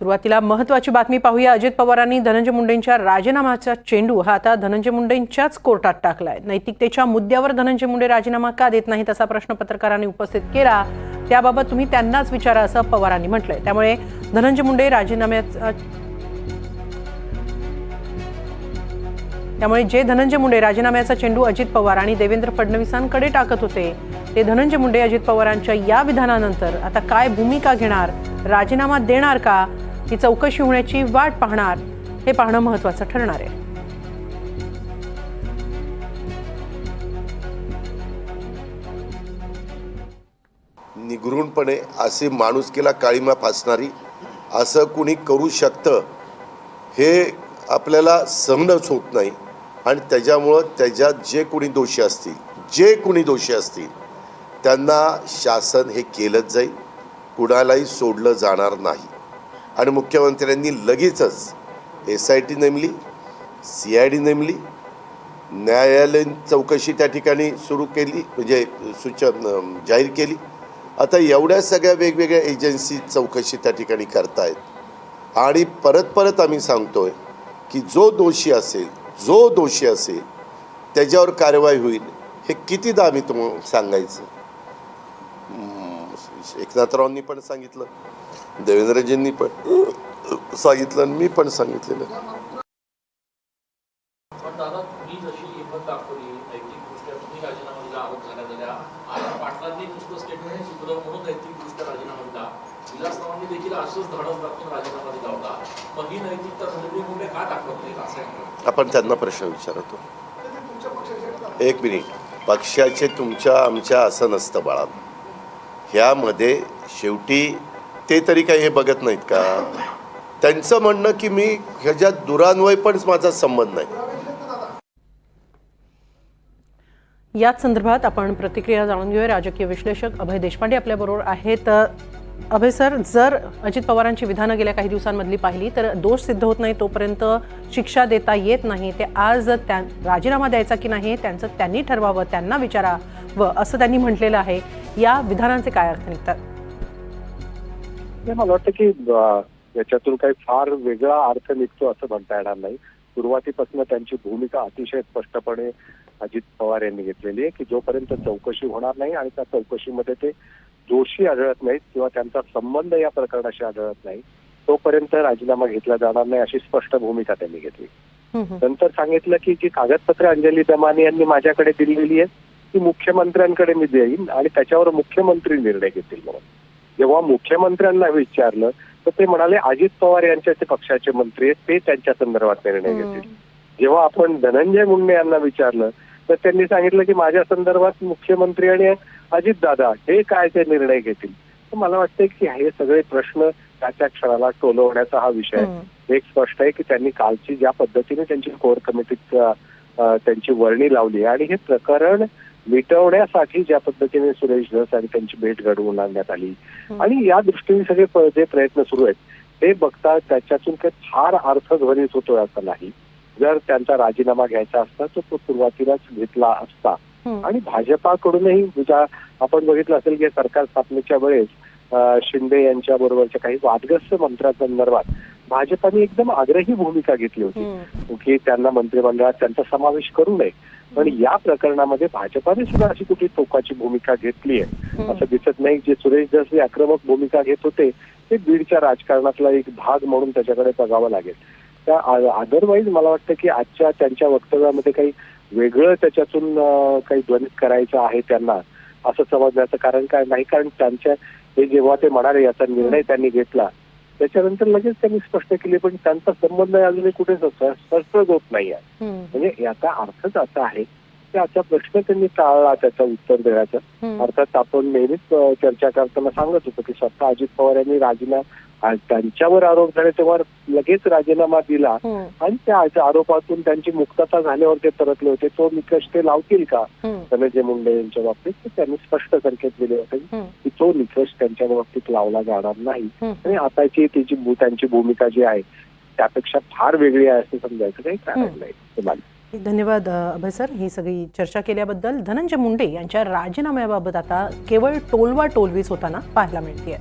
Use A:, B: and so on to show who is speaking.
A: सुरुवातीला महत्त्वाची बातमी पाहूया। अजित पवारांनी धनंजय मुंडेंच्या राजीनाम्याचा चेंडू हा आता धनंजय मुंडेंच्याच कोर्टात टाकलाय। नैतिकतेच्या मुद्द्यावर धनंजय मुंडे राजीनामा का देत नाहीत असा प्रश्न पत्रकारांनी उपस्थित केला। त्याबाबत तुम्ही त्यांनाच विचारा असं पवारांनी म्हटलंय। त्यामुळे धनंजय मुंडे राजीनाम्याचा चेंडू अजित पवार आणि देवेंद्र फडणवीसांकडे टाकत होते, ते धनंजय मुंडे अजित पवारांच्या या विधानानंतर आता काय भूमिका घेणार, राजीनामा देणार का, ही चौकशी होण्याची वाट पाहणार, हे पाहणं महत्त्वाचं ठरणार आहे।
B: निगृणपणे असे माणुसकीला काळीमा फासणारी असं कुणी करू शकतं हे आपल्याला सहनच होत नाही। आणि त्याच्यामुळं त्याच्यात जे कोणी दोषी असतील त्यांना शासन हे केलंच जाईल, कुणालाही सोडलं जाणार नाही। आणि मुख्यमंत्र्यांनी लगेचच SIT नेमली, CID नेमली, न्यायालयीन चौकशी त्या ठिकाणी सुरू केली, म्हणजे सूचना जाहीर केली। आता एवढ्या सगळ्या वेगवेगळ्या एजन्सी चौकशी त्या ठिकाणी करतायत। आणि परत आम्ही सांगतोय की जो दोषी असेल त्याच्यावर कारवाई होईल। हे कितीदा आम्ही तुम्हाला सांगायचं। एकनाथरावांनी पण सांगितलं, देवेंद्रजींनी पण सांगितलं आणि मी पण सांगितलेलं।
C: दादा तुम्ही जशी हिंमत दाखवली नैतिकदृष्ट्या तुम्ही राजीनामा दिला, आरोप झाल्या आया पाटलांनी नुसतं स्टेटमेंट सुद्धा म्हणून नैतिकदृष्ट्या राजीनामा दिला, विलासरावांनी देखील असंच धाडस दाखवून राजीनामा दिला होता। मग ही नैतिकता धनंजय मुंडे का दाखवत नाही असं
B: आपण त्यांना प्रश्न विचारतो। एक मिनिट, पक्षाचे तुमच्या आमच्या असं नसतं बाळा। ह्यामध्ये शेवटी ते तरी काही हे बघत नाहीत का? त्यांचं म्हणणं की मी ह्याच्यात दुरान्वय पण माझा संबंध नाही।
A: याच संदर्भात आपण प्रतिक्रिया जाणून घेऊया। राजकीय विश्लेषक अभय देशपांडे आपल्याबरोबर आहेत। अभय सर, जर अजित पवारांची विधानं गेल्या काही दिवसांमधली पाहिली तर दोष सिद्ध होत नाही तोपर्यंत शिक्षा देता येत नाही। ते आज राजीनामा द्यायचा की नाही त्यांचं त्यांनी ठरवावं, त्यांना विचारावं असं त्यांनी म्हटलेलं आहे। या विधानांचे काय अर्थ निघतात?
D: मला वाटतं की याच्यातून काही फार वेगळा अर्थ निघतो असं म्हणता येणार नाही। सुरुवातीपासून त्यांची भूमिका अतिशय स्पष्टपणे अजित पवार यांनी घेतलेली आहे की जोपर्यंत चौकशी होणार नाही आणि त्या चौकशीमध्ये ते दोषी आढळत नाहीत किंवा त्यांचा संबंध या प्रकरणाशी आढळत नाही तोपर्यंत राजीनामा घेतला जाणार नाही, अशी स्पष्ट भूमिका त्यांनी घेतली। नंतर सांगितलं की जी कागदपत्र अंजली दमानी यांनी माझ्याकडे दिलेली आहेत ती मुख्यमंत्र्यांकडे मी देईन आणि त्याच्यावर मुख्यमंत्री निर्णय घेतील म्हणून। जेव्हा मुख्यमंत्र्यांना विचारलं तर ते म्हणाले अजित पवार यांचे पक्षाचे मंत्री आहेत, ते त्यांच्या संदर्भात निर्णय घेतील। जेव्हा आपण धनंजय मुंडे यांना विचारलं तर त्यांनी सांगितलं की माझ्या संदर्भात मुख्यमंत्री आणि अजितदादा हे काय ते निर्णय घेतील। तर मला वाटतं की हे सगळे प्रश्न त्याच्या क्षणाला टोलवण्याचा हा विषय एक स्पष्ट आहे की त्यांनी कालची ज्या पद्धतीने त्यांची कोर कमिटीत त्यांची वर्णी लावली आणि हे प्रकरण मिटवण्यासाठी ज्या पद्धतीने सुरेश धस आणि त्यांची भेट घडवून आणण्यात आली आणि या दृष्टीने सगळे जे प्रयत्न सुरू आहेत ते बघता त्याच्यातून काही फार अर्थध्वनीत होतोय असं नाही। जर त्यांचा राजीनामा घ्यायचा असता तर तो सुरुवातीलाच घेतला असता। आणि भाजपाकडूनही आपण बघितलं असेल की सरकार स्थापनेच्या वेळेस शिंदे यांच्या बरोबरच्या काही वादग्रस्त मंत्र्यांसंदर्भात भाजपाने एकदम आग्रही भूमिका घेतली होती की त्यांना मंत्रिमंडळात त्यांचा समावेश करू नये। पण या प्रकरणामध्ये भाजपाने सुद्धा अशी कुठली टोकाची भूमिका घेतली आहे असं दिसत नाही। जे सुरेश धस हे आक्रमक भूमिका घेत होते ते बीडच्या राजकारणातला एक भाग म्हणून त्याच्याकडे बघावं लागेल। त्या अदरवाईज मला वाटतं की आजच्या त्यांच्या वक्तव्यामध्ये काही वेगळं त्याच्यातून काही ध्वनित करायचं आहे त्यांना असं समजण्याचं कारण काय नाही। कारण त्यांच्या हे जेव्हा ते म्हणाले याचा निर्णय त्यांनी घेतला त्याच्यानंतर लगेच त्यांनी स्पष्ट केले पण त्यांचा संबंध अजूनही कुठे स्पष्ट होत नाही आहे। म्हणजे याचा अर्थच असा आहे की आजचा प्रश्न त्यांनी टाळला त्याचं उत्तर देण्याचं। अर्थात आपण नेहमीच चर्चा करताना सांगत होतो की स्वतः अजित पवार यांनी त्यांच्यावर आरोप झाले तेव्हा लगेच राजीनामा दिला आणि त्या आरोपातून त्यांची मुक्तता झाल्यावर ते परतले होते। तो निकष ते लावतील का धनंजय मुंडे यांच्या बाबतीत? तर त्यांनी स्पष्ट संकेत दिले होते की तो निकष त्यांच्या बाबतीत लावला जाणार नाही आणि आताची त्यांची भूमिका जी आहे त्यापेक्षा फार वेगळी आहे असं समजायचं काही कारण नाही।
A: धन्यवाद अभय सर, ही सगळी चर्चा केल्याबद्दल। धनंजय मुंडे यांच्या राजीनाम्याबाबत आता केवळ टोलवा टोलवीच होताना पाहायला मिळते।